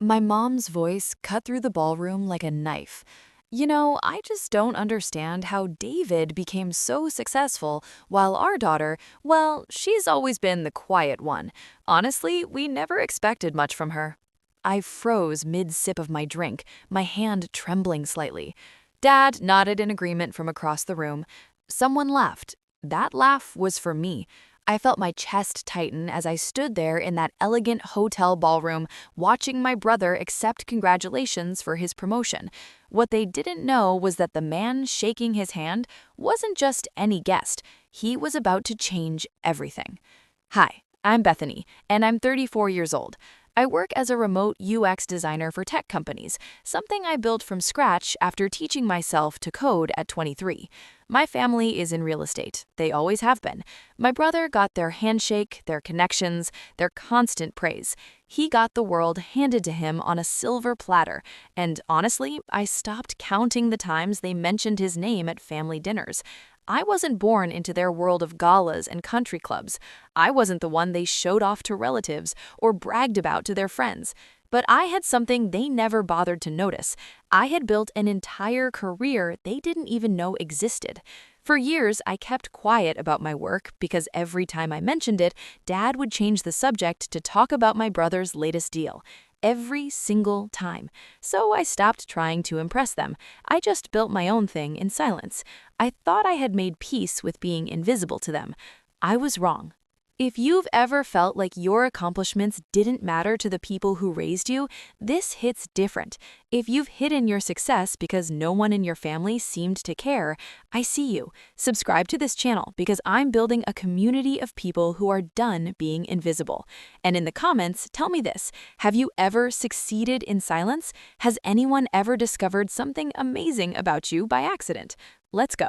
My mom's voice cut through the ballroom like a knife. I just don't understand how David became so successful while our daughter, well, she's always been the quiet one. Honestly, we never expected much from her. I froze mid-sip of my drink, my hand trembling slightly. Dad nodded in agreement from across the room. Someone laughed. That laugh was for me. I felt my chest tighten as I stood there in that elegant hotel ballroom, watching my brother accept congratulations for his promotion. What they didn't know was that the man shaking his hand wasn't just any guest. He was about to change everything. Hi, I'm Bethany, and I'm 34 years old. I work as a remote UX designer for tech companies, something I built from scratch after teaching myself to code at 23. My family is in real estate. They always have been. My brother got their handshake, their connections, their constant praise. He got the world handed to him on a silver platter, and honestly, I stopped counting the times they mentioned his name at family dinners. I wasn't born into their world of galas and country clubs. I wasn't the one they showed off to relatives or bragged about to their friends. But I had something they never bothered to notice. I had built an entire career they didn't even know existed. For years, I kept quiet about my work because every time I mentioned it, Dad would change the subject to talk about my brother's latest deal. Every single time. So I stopped trying to impress them. I just built my own thing in silence. I thought I had made peace with being invisible to them. I was wrong. If you've ever felt like your accomplishments didn't matter to the people who raised you, this hits different. If you've hidden your success because no one in your family seemed to care, I see you. Subscribe to this channel because I'm building a community of people who are done being invisible. And in the comments, tell me this: have you ever succeeded in silence? Has anyone ever discovered something amazing about you by accident? Let's go.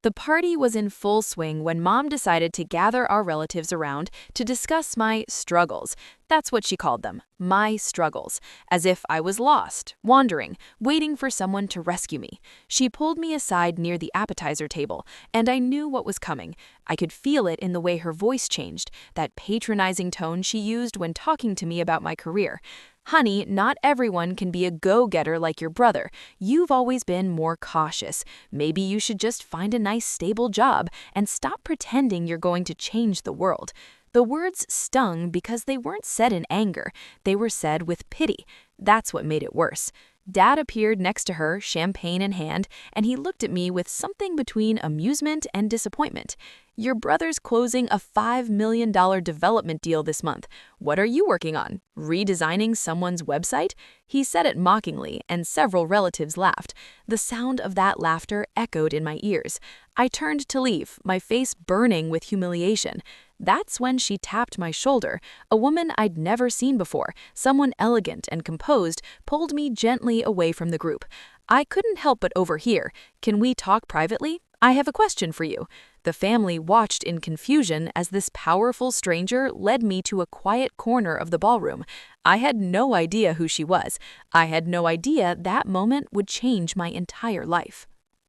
The party was in full swing when Mom decided to gather our relatives around to discuss my struggles. That's what she called them, my struggles, as if I was lost, wandering, waiting for someone to rescue me. She pulled me aside near the appetizer table, and I knew what was coming. I could feel it in the way her voice changed, that patronizing tone she used when talking to me about my career. Honey, not everyone can be a go-getter like your brother. You've always been more cautious. Maybe you should just find a nice, stable job and stop pretending you're going to change the world. The words stung because they weren't said in anger. They were said with pity. That's what made it worse. Dad appeared next to her, champagne in hand, and he looked at me with something between amusement and disappointment. Your brother's closing a $5 million development deal this month. What are you working on? Redesigning someone's website? He said it mockingly, and several relatives laughed. The sound of that laughter echoed in my ears. I turned to leave, my face burning with humiliation. That's when she tapped my shoulder. A woman I'd never seen before, someone elegant and composed, pulled me gently away from the group. I couldn't help but overhear. "Can we talk privately? I have a question for you." The family watched in confusion as this powerful stranger led me to a quiet corner of the ballroom. I had no idea who she was. I had no idea that moment would change my entire life.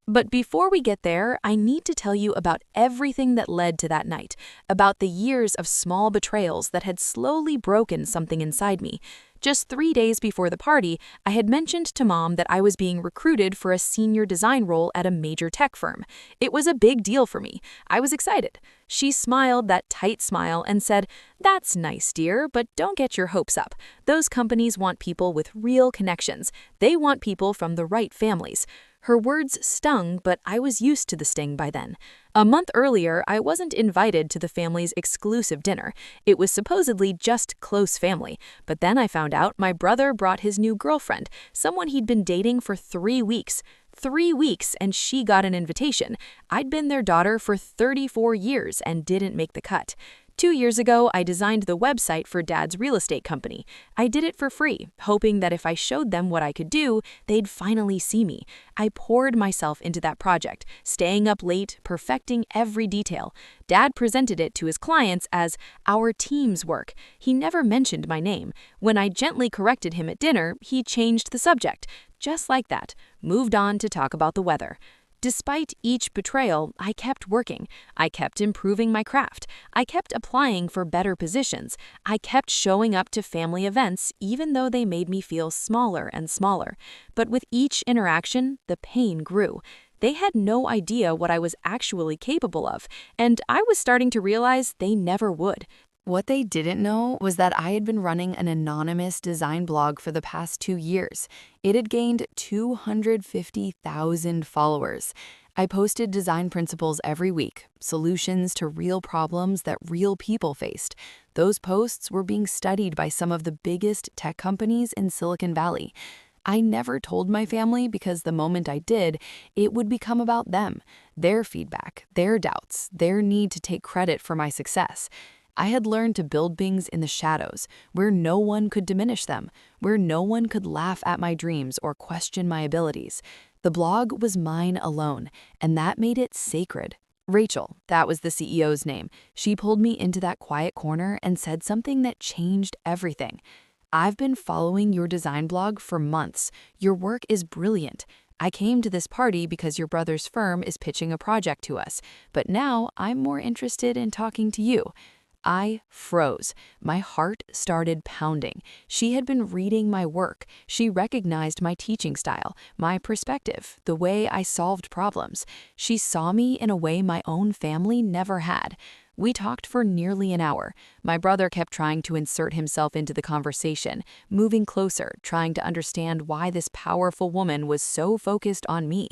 But before we get there, I need to tell you about everything that led to that night, about the years of small betrayals that had slowly broken something inside me. Just 3 days before the party, I had mentioned to Mom that I was being recruited for a senior design role at a major tech firm. It was a big deal for me. I was excited. She smiled that tight smile and said, "That's nice, dear, but don't get your hopes up. Those companies want people with real connections. They want people from the right families." Her words stung, but I was used to the sting by then. A month earlier, I wasn't invited to the family's exclusive dinner. It was supposedly just close family, but then I found out my brother brought his new girlfriend, someone he'd been dating for 3 weeks. 3 weeks, and she got an invitation. I'd been their daughter for 34 years and didn't make the cut. 2 years ago, I designed the website for Dad's real estate company. I did it for free, hoping that if I showed them what I could do, they'd finally see me. I poured myself into that project, staying up late, perfecting every detail. Dad presented it to his clients as our team's work. He never mentioned my name. When I gently corrected him at dinner, he changed the subject. Just like that, moved on to talk about the weather. Despite each betrayal, I kept working. I kept improving my craft. I kept applying for better positions. I kept showing up to family events even though they made me feel smaller and smaller. But with each interaction, the pain grew. They had no idea what I was actually capable of, and I was starting to realize they never would. What they didn't know was that I had been running an anonymous design blog for the past 2 years. It had gained 250,000 followers. I posted design principles every week, solutions to real problems that real people faced. Those posts were being studied by some of the biggest tech companies in Silicon Valley. I never told my family because the moment I did, it would become about them, their feedback, their doubts, their need to take credit for my success. I had learned to build things in the shadows, where no one could diminish them, where no one could laugh at my dreams or question my abilities. The blog was mine alone, and that made it sacred. Rachel, that was the CEO's name, she pulled me into that quiet corner and said something that changed everything. "I've been following your design blog for months. Your work is brilliant. I came to this party because your brother's firm is pitching a project to us, but now I'm more interested in talking to you." I froze. My heart started pounding. She had been reading my work. She recognized my teaching style, my perspective, the way I solved problems. She saw me in a way my own family never had. We talked for nearly an hour. My brother kept trying to insert himself into the conversation, moving closer, trying to understand why this powerful woman was so focused on me.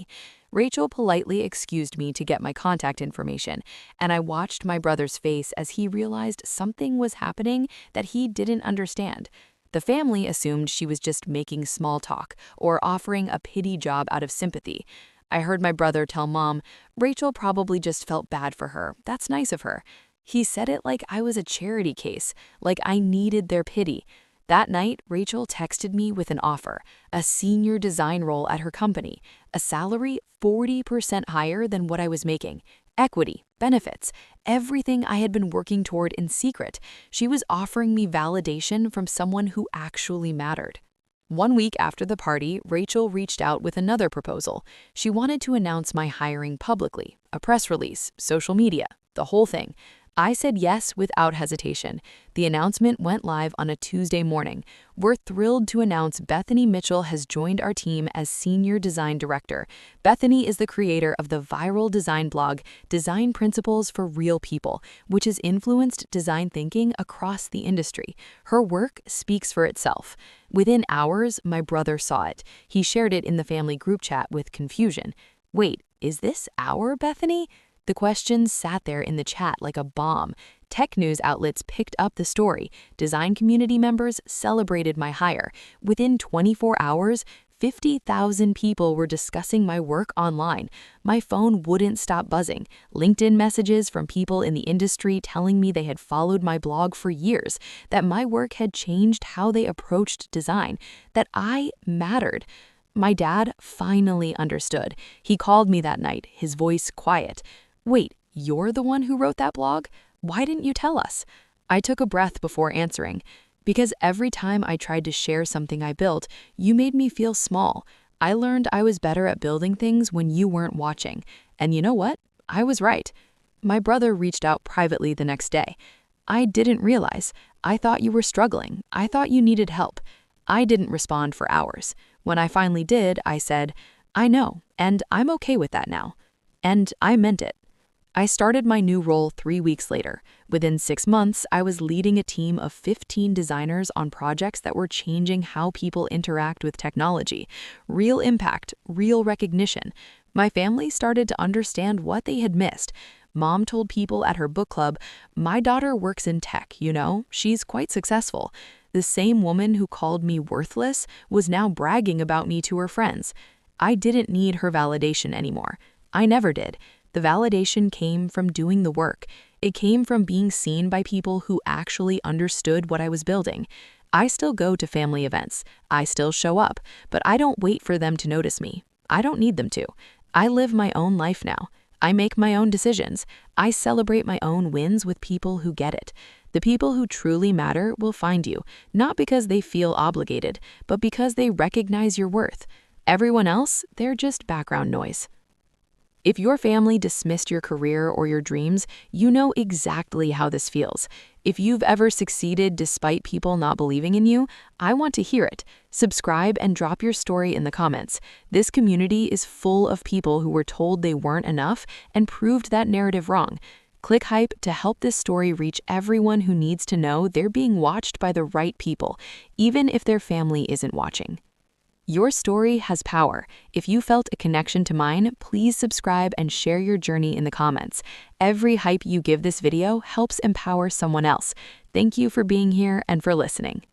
Rachel politely excused me to get my contact information, and I watched my brother's face as he realized something was happening that he didn't understand. The family assumed she was just making small talk or offering a pity job out of sympathy. I heard my brother tell Mom, "Rachel probably just felt bad for her. That's nice of her." He said it like I was a charity case, like I needed their pity. That night, Rachel texted me with an offer, a senior design role at her company, a salary 40% higher than what I was making, equity, benefits, everything I had been working toward in secret. She was offering me validation from someone who actually mattered. 1 week after the party, Rachel reached out with another proposal. She wanted to announce my hiring publicly, a press release, social media, the whole thing. I said yes without hesitation. The announcement went live on a Tuesday morning. We're thrilled to announce Bethany Mitchell has joined our team as Senior Design Director. Bethany is the creator of the viral design blog, Design Principles for Real People, which has influenced design thinking across the industry. Her work speaks for itself. Within hours, my brother saw it. He shared it in the family group chat with confusion. "Wait, is this our Bethany?" The question sat there in the chat like a bomb. Tech news outlets picked up the story. Design community members celebrated my hire. Within 24 hours, 50,000 people were discussing my work online. My phone wouldn't stop buzzing. LinkedIn messages from people in the industry telling me they had followed my blog for years, that my work had changed how they approached design, that I mattered. My dad finally understood. He called me that night, his voice quiet. "Wait, you're the one who wrote that blog? Why didn't you tell us?" I took a breath before answering. "Because every time I tried to share something I built, you made me feel small. I learned I was better at building things when you weren't watching. And you know what? I was right." My brother reached out privately the next day. "I didn't realize. I thought you were struggling. I thought you needed help." I didn't respond for hours. When I finally did, I said, "I know, and I'm okay with that now." And I meant it. I started my new role 3 weeks later. Within 6 months, I was leading a team of 15 designers on projects that were changing how people interact with technology. Real impact, real recognition. My family started to understand what they had missed. Mom told people at her book club, "My daughter works in tech, you know, she's quite successful." The same woman who called me worthless was now bragging about me to her friends. I didn't need her validation anymore. I never did. The validation came from doing the work. It came from being seen by people who actually understood what I was building. I still go to family events. I still show up, but I don't wait for them to notice me. I don't need them to. I live my own life now. I make my own decisions. I celebrate my own wins with people who get it. The people who truly matter will find you, not because they feel obligated, but because they recognize your worth. Everyone else, they're just background noise. If your family dismissed your career or your dreams, you know exactly how this feels. If you've ever succeeded despite people not believing in you, I want to hear it. Subscribe and drop your story in the comments. This community is full of people who were told they weren't enough and proved that narrative wrong. Click hype to help this story reach everyone who needs to know they're being watched by the right people, even if their family isn't watching. Your story has power. If you felt a connection to mine, please subscribe and share your journey in the comments. Every hype you give this video helps empower someone else. Thank you for being here and for listening.